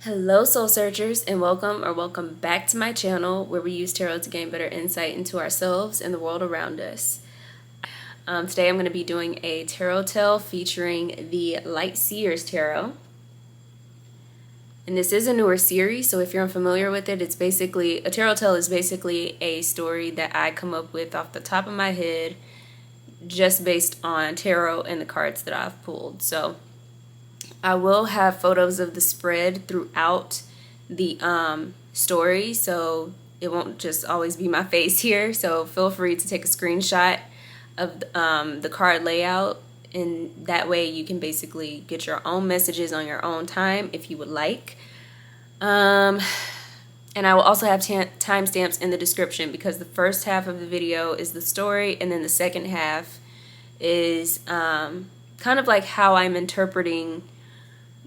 Hello, soul searchers, and welcome back to my channel where we use tarot to gain better insight into ourselves and the world around us. Today I'm going to be doing a tarot tale featuring the Light Seers Tarot. And this is a newer series, so if you're unfamiliar with it, it's basically, a tarot tale is basically a story that I come up with off the top of my head just based on tarot and the cards that I've pulled. So I will have photos of the spread throughout the story, so it won't just always be my face here. So feel free to take a screenshot of the card layout, and that way you can basically get your own messages on your own time if you would like. And I will also have timestamps in the description, because the first half of the video is the story, and then the second half is kind of like how I'm interpreting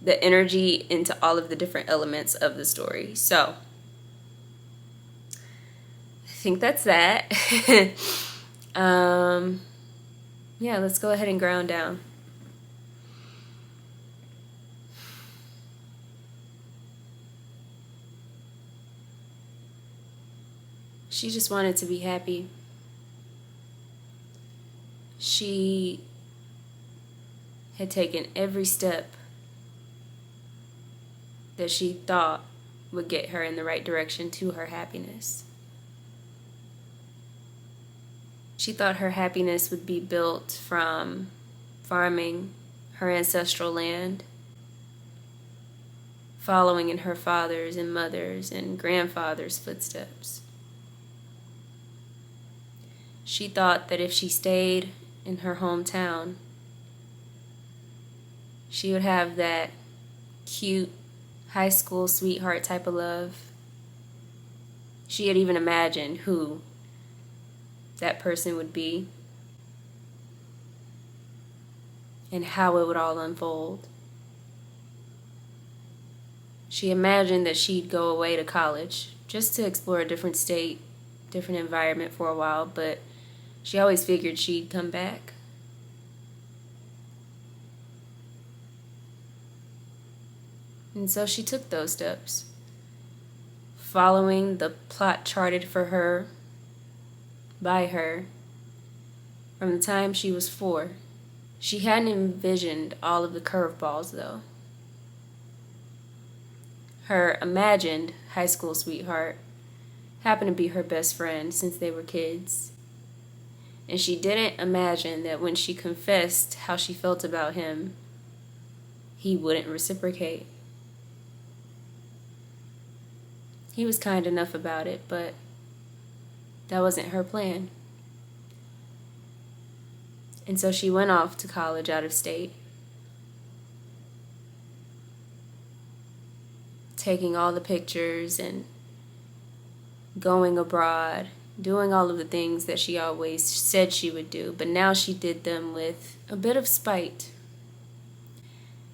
the energy into all of the different elements of the story. So I think that's that. Yeah, let's go ahead and ground down. She just wanted to be happy. She had taken every step that she thought would get her in the right direction to her happiness. She thought her happiness would be built from farming her ancestral land, following in her father's and mother's and grandfather's footsteps. She thought that if she stayed in her hometown, she would have that cute high school sweetheart type of love. She had even imagined who that person would be and how it would all unfold. She imagined that she'd go away to college just to explore a different state, different environment for a while, but she always figured she'd come back. And so she took those steps, following the plot charted for her, by her, from the time she was 4. She hadn't envisioned all of the curveballs, though. Her imagined high school sweetheart happened to be her best friend since they were kids. And she didn't imagine that when she confessed how she felt about him, he wouldn't reciprocate. He was kind enough about it, but that wasn't her plan. And so she went off to college out of state, taking all the pictures and going abroad, doing all of the things that she always said she would do, but now she did them with a bit of spite.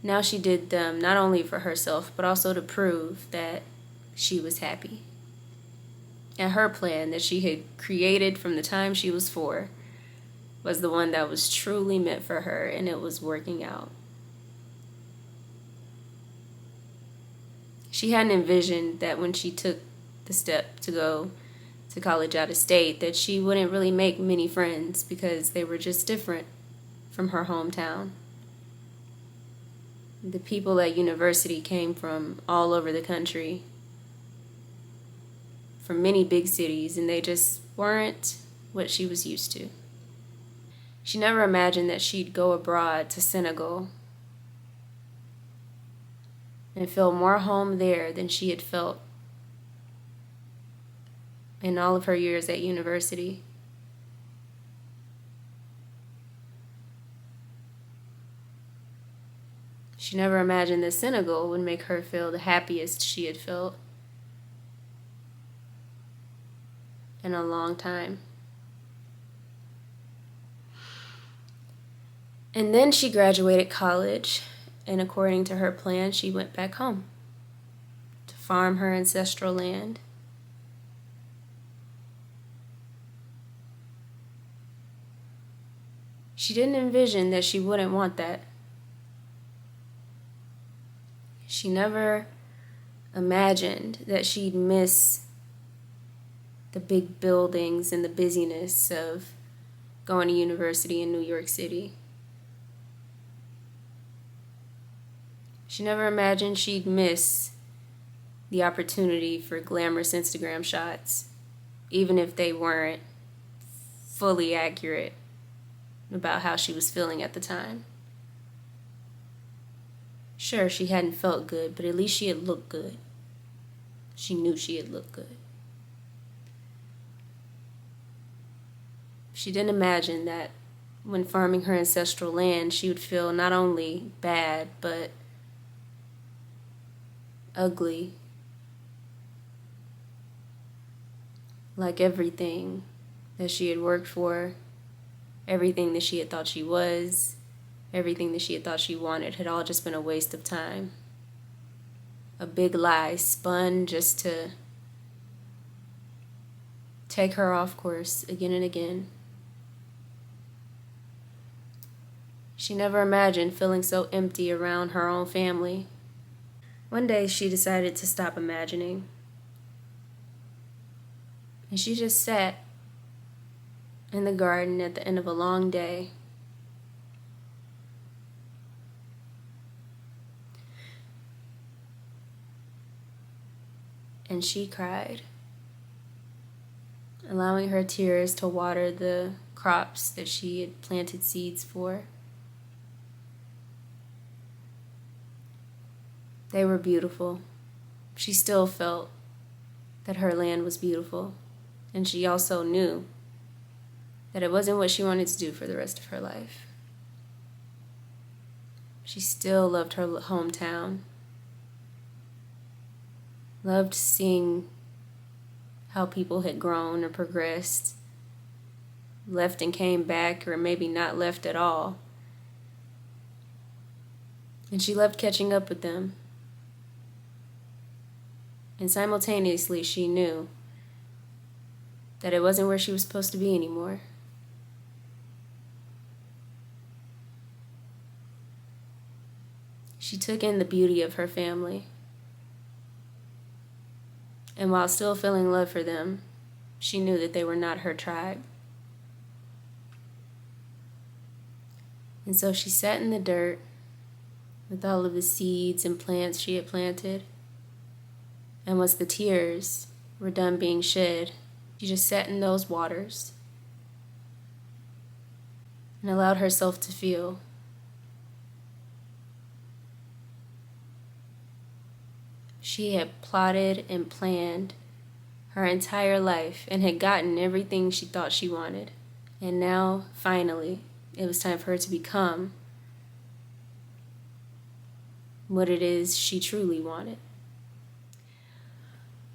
Now she did them not only for herself, but also to prove that she was happy. And her plan that she had created from the time she was 4 was the one that was truly meant for her, and it was working out. She hadn't envisioned that when she took the step to go to college out of state, that she wouldn't really make many friends, because they were just different from her hometown. The people at university came from all over the country, from many big cities, and they just weren't what she was used to. She never imagined that she'd go abroad to Senegal and feel more home there than she had felt in all of her years at university. She never imagined that Senegal would make her feel the happiest she had felt in a long time. And then she graduated college, and according to her plan, she went back home to farm her ancestral land. She didn't envision that she wouldn't want that. She never imagined that she'd miss the big buildings and the busyness of going to university in New York City. She never imagined she'd miss the opportunity for glamorous Instagram shots, even if they weren't fully accurate about how she was feeling at the time. Sure, she hadn't felt good, but at least she had looked good. She knew she had looked good. She didn't imagine that when farming her ancestral land, she would feel not only bad, but ugly. Like everything that she had worked for, everything that she had thought she was, everything that she had thought she wanted had all just been a waste of time. A big lie spun just to take her off course again and again. She never imagined feeling so empty around her own family. One day she decided to stop imagining. And she just sat in the garden at the end of a long day. And she cried, allowing her tears to water the crops that she had planted seeds for. They were beautiful. She still felt that her land was beautiful. And she also knew that it wasn't what she wanted to do for the rest of her life. She still loved her hometown. Loved seeing how people had grown or progressed, left and came back, or maybe not left at all. And she loved catching up with them. And simultaneously, she knew that it wasn't where she was supposed to be anymore. She took in the beauty of her family. And while still feeling love for them, she knew that they were not her tribe. And so she sat in the dirt with all of the seeds and plants she had planted. And once the tears were done being shed, she just sat in those waters and allowed herself to feel. She had plotted and planned her entire life and had gotten everything she thought she wanted. And now, finally, it was time for her to become what it is she truly wanted.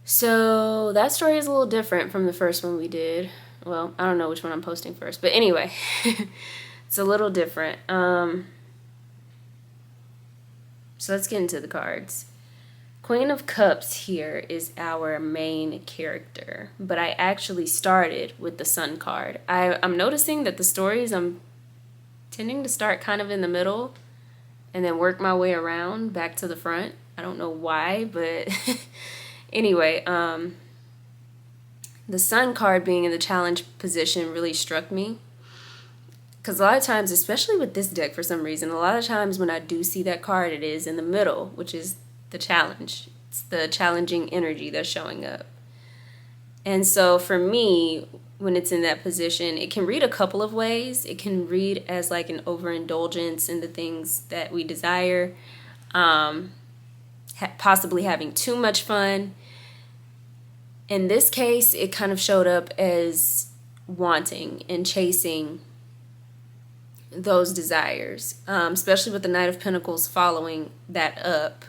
So that story is a little different from the first one we did. Well, I don't know which one I'm posting first, but anyway, it's a little different. So let's get into the cards. Queen of Cups here is our main character, but I actually started with the Sun card. I'm noticing that the stories I'm tending to start kind of in the middle and then work my way around back to the front. I don't know why, but anyway, the Sun card being in the challenge position really struck me. Because a lot of times, especially with this deck for some reason, a lot of times when I do see that card, it is in the middle, which is the challenge. It's the challenging energy that's showing up. And so for me, when it's in that position, it can read a couple of ways. It can read as like an overindulgence in the things that we desire, possibly having too much fun. In this case, it kind of showed up as wanting and chasing those desires, especially with the Knight of Pentacles following that up.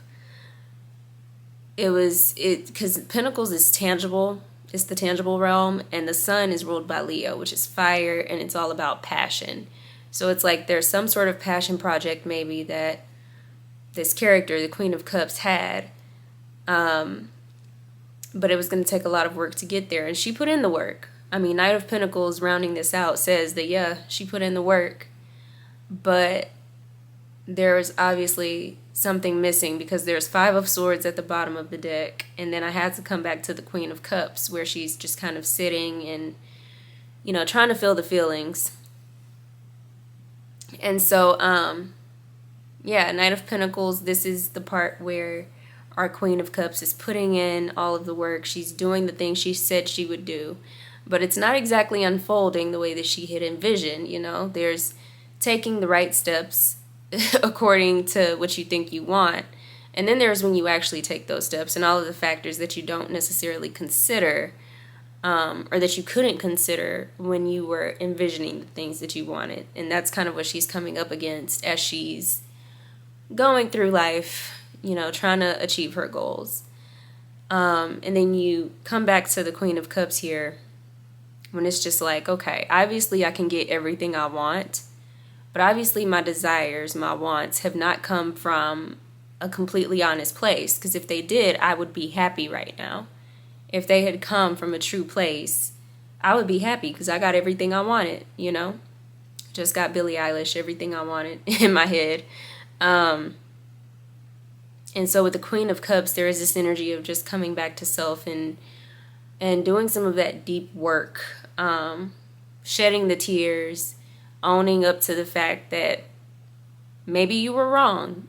Because Pentacles is tangible, it's the tangible realm, and the Sun is ruled by Leo, which is fire, and it's all about passion. So it's like there's some sort of passion project maybe that this character, the Queen of Cups, had, but it was going to take a lot of work to get there, and she put in the work. I mean, Knight of Pentacles rounding this out says that, yeah, she put in the work, but there was obviously something missing because there's 5 of Swords at the bottom of the deck, and then I had to come back to the Queen of Cups where she's just kind of sitting and, you know, trying to feel the feelings. And so, yeah, Knight of Pentacles, this is the part where our Queen of Cups is putting in all of the work. She's doing the things she said she would do, but it's not exactly unfolding the way that she had envisioned, you know. There's taking the right steps according to what you think you want, and then there's when you actually take those steps and all of the factors that you don't necessarily consider, or that you couldn't consider when you were envisioning the things that you wanted. And that's kind of what she's coming up against as she's going through life, you know, trying to achieve her goals. And then you come back to the Queen of Cups here when it's just like, okay, obviously I can get everything I want, but obviously my desires, my wants have not come from a completely honest place, because if they did, I would be happy right now. If they had come from a true place, I would be happy because I got everything I wanted, you know? Just got Billie Eilish, everything I wanted in my head. And so with the Queen of Cups, there is this energy of just coming back to self and doing some of that deep work, shedding the tears, owning up to the fact that maybe you were wrong.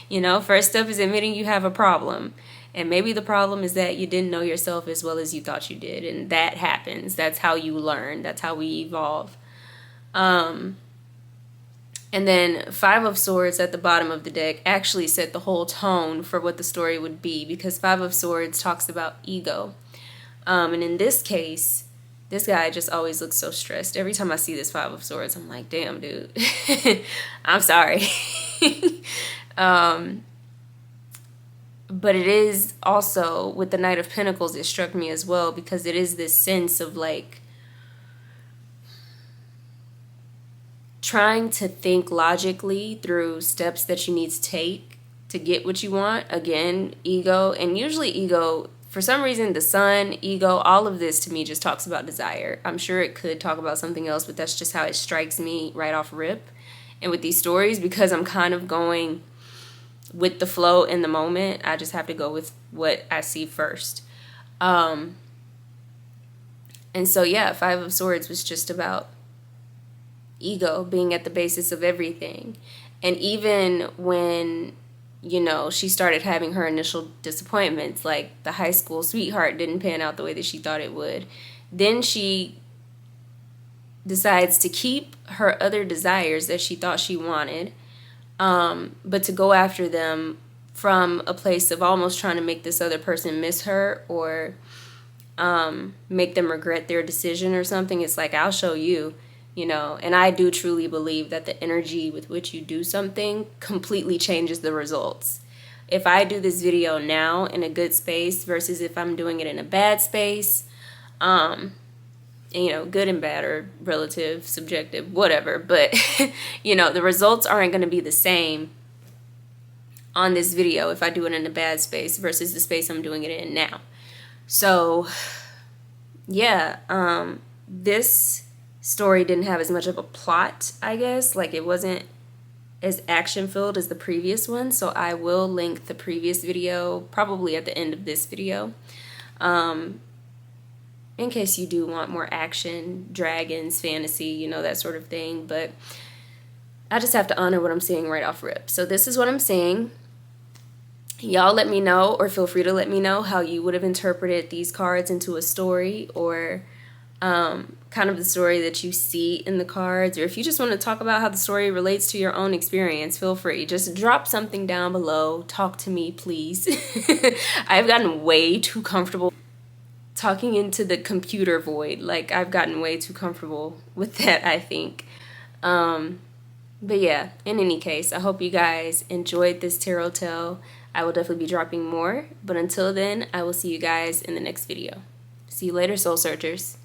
You know, first step is admitting you have a problem. And maybe the problem is that you didn't know yourself as well as you thought you did. And that happens. That's how you learn. That's how we evolve. And then 5 of Swords at the bottom of the deck actually set the whole tone for what the story would be, because 5 of Swords talks about ego. And in this case, this guy just always looks so stressed. Every time I see this 5 of Swords, I'm like, damn, dude. I'm sorry. But it is also, with the Knight of Pentacles, it struck me as well, because it is this sense of like trying to think logically through steps that you need to take to get what you want. Again, ego. And usually ego, for some reason, the sun, ego, all of this to me just talks about desire. I'm sure it could talk about something else, but that's just how it strikes me right off rip. And with these stories, because I'm kind of going with the flow in the moment, I just have to go with what I see first. And so, yeah, 5 of Swords was just about ego being at the basis of everything. And even when, you know, she started having her initial disappointments, like the high school sweetheart didn't pan out the way that she thought it would, then she decides to keep her other desires that she thought she wanted, but to go after them from a place of almost trying to make this other person miss her, or make them regret their decision or something. It's like, I'll show you, you know. And I do truly believe that the energy with which you do something completely changes the results. If I do this video now in a good space versus if I'm doing it in a bad space, and, you know, good and bad are relative, subjective, whatever, but you know, the results aren't going to be the same on this video if I do it in a bad space versus the space I'm doing it in now. So yeah, this story didn't have as much of a plot, I guess. Like, it wasn't as action filled as the previous one, so I will link the previous video probably at the end of this video, in case you do want more action, dragons, fantasy, you know, that sort of thing. But I just have to honor what I'm seeing right off rip. So this is what I'm seeing. Y'all let me know, or feel free to let me know how you would have interpreted these cards into a story, or kind of the story that you see in the cards. Or if you just want to talk about how the story relates to your own experience, feel free. Just drop something down below. Talk to me, please. I've gotten way too comfortable talking into the computer void. Like, I've gotten way too comfortable with that, I think. But yeah, in any case, I hope you guys enjoyed this tarot tale. I will definitely be dropping more, but until then, I will see you guys in the next video. See you later, soul searchers.